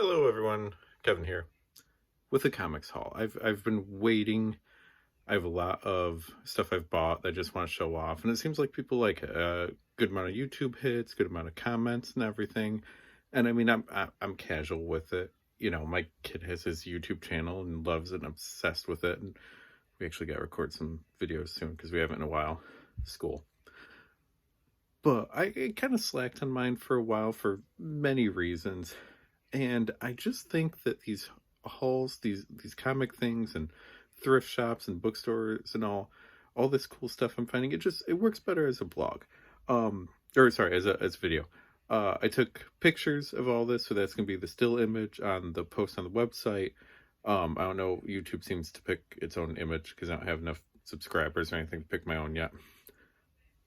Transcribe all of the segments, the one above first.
Hello everyone, Kevin here with the comics haul. I've been waiting. I have a lot of stuff I've bought that I just want to show off, and it seems like people like a good amount of YouTube hits, good amount of comments and everything. And I mean, I'm casual with it. My kid has his YouTube channel and loves it and obsessed with it. And we actually got to record some videos soon because we haven't in a while. School. But I kind of slacked on mine for a while for many reasons. And I just think that these hauls, these comic things and thrift shops and bookstores and all this cool stuff I'm finding, it works better as a blog. Or sorry, as video. I took pictures of all this, so that's gonna be the still image on the post on the website. I don't know, YouTube seems to pick its own image because I don't have enough subscribers or anything to pick my own yet.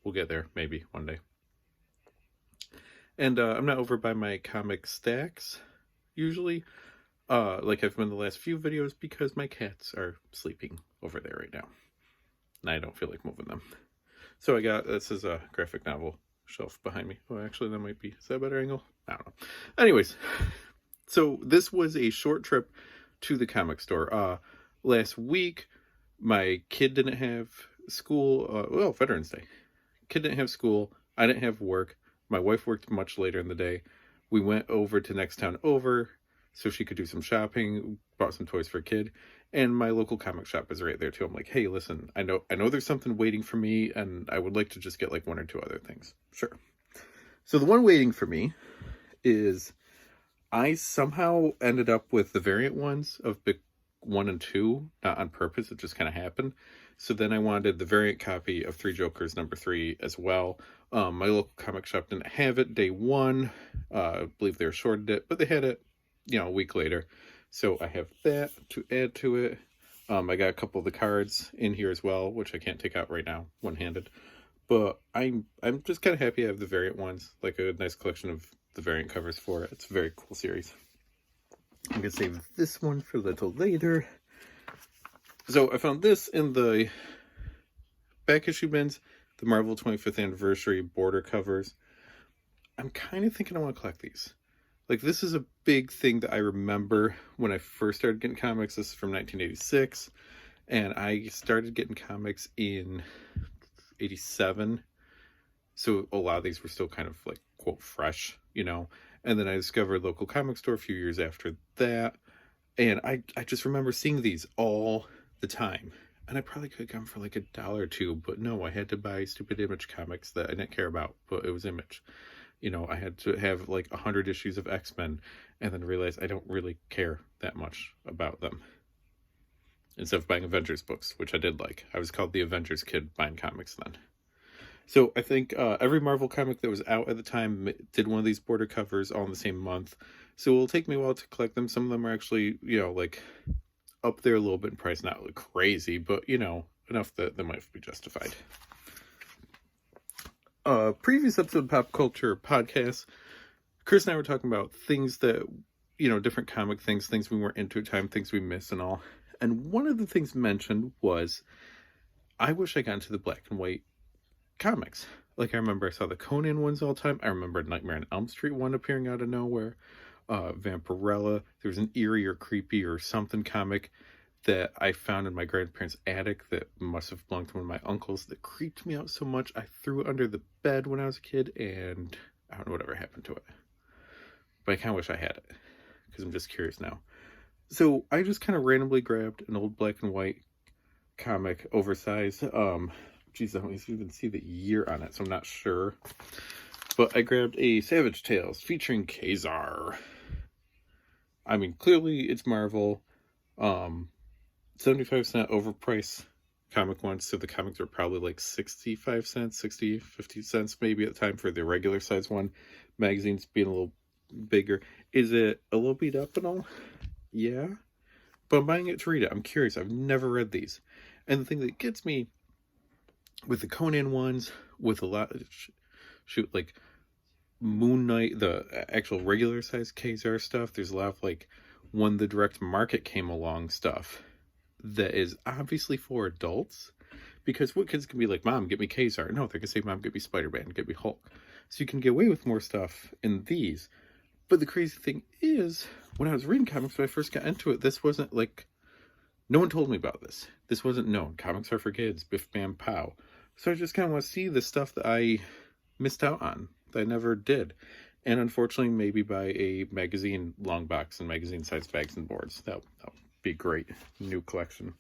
We'll get there maybe one day. And I'm not over by my comic stacks usually, like I've been the last few videos, because my cats are sleeping over there right now and I don't feel like moving them. So this is a graphic novel shelf behind me. Oh, actually that might be, is that a better angle? I don't know. Anyways, so this was a short trip to the comic store. Last week my kid didn't have school. Well, Veterans Day. Kid didn't have school. I didn't have work. My wife worked much later in the day. We went over to next town over so she could do some shopping, bought some toys for a kid, and my local comic shop is right there too. I'm like, hey, listen, I know there's something waiting for me, and I would like to just get like one or two other things. Sure. So the one waiting for me is, I somehow ended up with the variant ones of Book 1 and 2, not on purpose, it just kind of happened. So then I wanted the variant copy of Three Jokers #3 as well. My local comic shop didn't have it day one. I believe they were shorted it, but they had it, a week later. So I have that to add to it. I got a couple of the cards in here as well, which I can't take out right now, one-handed. But I'm just kind of happy I have the variant ones, like a nice collection of the variant covers for it. It's a very cool series. I'm gonna save this one for a little later. So I found this in the back issue bins, the Marvel 25th Anniversary border covers. I'm kind of thinking I want to collect these. Like, this is a big thing that I remember when I first started getting comics. This is from 1986, and I started getting comics in 87. So a lot of these were still kind of like, quote, fresh, And then I discovered local comic store a few years after that. And I just remember seeing these all the time. And I probably could have gone for like $1 or $2, but no, I had to buy stupid Image comics that I didn't care about, but it was Image. I had to have like 100 issues of X-Men and then realize I don't really care that much about them. Instead of buying Avengers books, which I did like. I was called the Avengers kid buying comics then. So I think every Marvel comic that was out at the time did one of these border covers all in the same month. So it'll take me a while to collect them. Some of them are actually, like up there a little bit in price. Not like crazy, but, enough that they might be justified. Previous episode of Pop Culture Podcast, Chris and I were talking about things that, different comic things we weren't into at the time, things we miss and all. And one of the things mentioned was, I wish I got into the black and white comics. Like, I remember I saw the Conan ones all the time. I remember Nightmare on Elm Street one appearing out of nowhere. Vampirella. There was an eerie or creepy or something comic that I found in my grandparents' attic that must have belonged to one of my uncles that creeped me out so much I threw it under the bed when I was a kid, and I don't know whatever happened to it. But I kind of wish I had it, because I'm just curious now. So I just kind of randomly grabbed an old black and white comic, oversized. Geez, I don't even see the year on it, so I'm not sure. But I grabbed a Savage Tales featuring Kazar. I mean, clearly it's Marvel. 75% overpriced comic ones, so the comics are probably like 65 cents, 50 cents maybe at the time for the regular size one. Magazines being a little bigger. Is it a little beat up and all? Yeah. But I'm buying it to read it. I'm curious. I've never read these. And the thing that gets me with the Conan ones, with a lot of, like Moon Knight, the actual regular size Kazar stuff, there's a lot of like when the direct market came along stuff that is obviously for adults, because what kids can be like, Mom, get me Kazar? No, they're gonna say, Mom, get me Spider-Man, get me Hulk. So you can get away with more stuff in these, But the crazy thing is, when I was reading comics, when I first got into it, this wasn't like, no one told me about this. This wasn't known. Comics are for kids, biff bam pow. So I just kind of want to see the stuff that I missed out on, that I never did. And unfortunately, maybe buy a magazine long box and magazine size bags and boards. That would be great. New collection.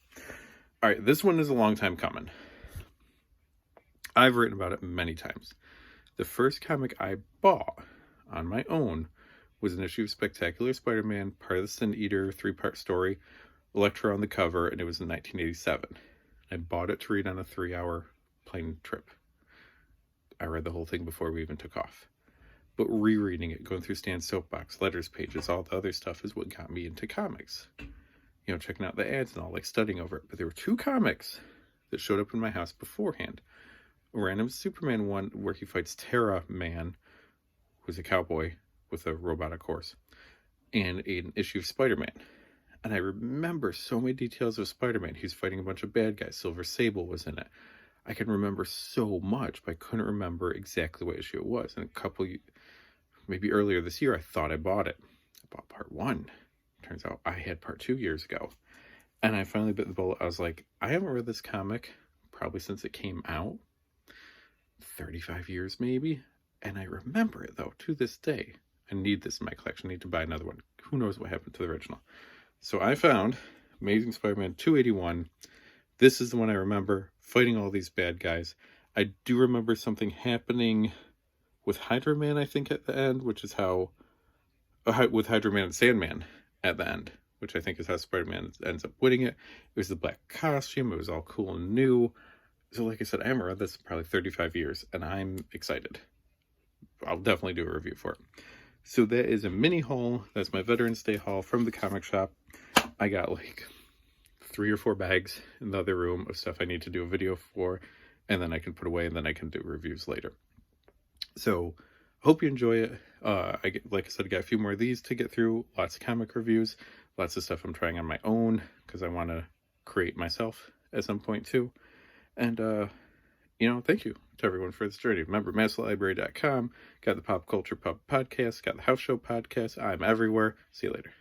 All right, this one is a long time coming. I've written about it many times. The first comic I bought on my own was an issue of Spectacular Spider-Man, part of the Sin Eater 3-part story, Electro on the cover, and it was in 1987. I bought it to read on a 3-hour plane trip. I read the whole thing before we even took off. But rereading it, going through Stan's soapbox, letters pages, all the other stuff is what got me into comics. You know, checking out the ads and all, like studying over it. But there were 2 comics that showed up in my house beforehand. A random Superman one where he fights Terra Man, who's a cowboy with a robotic horse, and an issue of Spider-Man. And I remember so many details of Spider-Man. He's fighting a bunch of bad guys. Silver Sable was in it. I can remember so much, but I couldn't remember exactly what issue it was. And maybe earlier this year, I thought I bought it. I bought part 1. Turns out I had part 2 years ago. And I finally bit the bullet. I was like, I haven't read this comic probably since it came out. 35 years maybe. And I remember it though, to this day. I need this in my collection. I need to buy another one. Who knows what happened to the original. So I found Amazing Spider-Man 281. This is the one I remember, fighting all these bad guys. I do remember something happening with Hydra Man, I think, at the end, which is how, with Hydra Man and Sandman at the end, which I think is how Spider-Man ends up winning it. It was the black costume. It was all cool and new. So like I said, I haven't read this in probably 35 years, and I'm excited. I'll definitely do a review for it. So that is a mini haul. That's my Veterans Day haul from the comic shop. I got like 3 or 4 bags in the other room of stuff I need to do a video for, and then I can put away, and then I can do reviews later. So hope you enjoy it. Like I said, I got a few more of these to get through. Lots of comic reviews, lots of stuff I'm trying on my own because I want to create myself at some point too. And you know, thank you to everyone for this journey. Remember, masslibrary.com, got the Pop Culture Pub podcast, got the House Show podcast. I'm everywhere. See you later.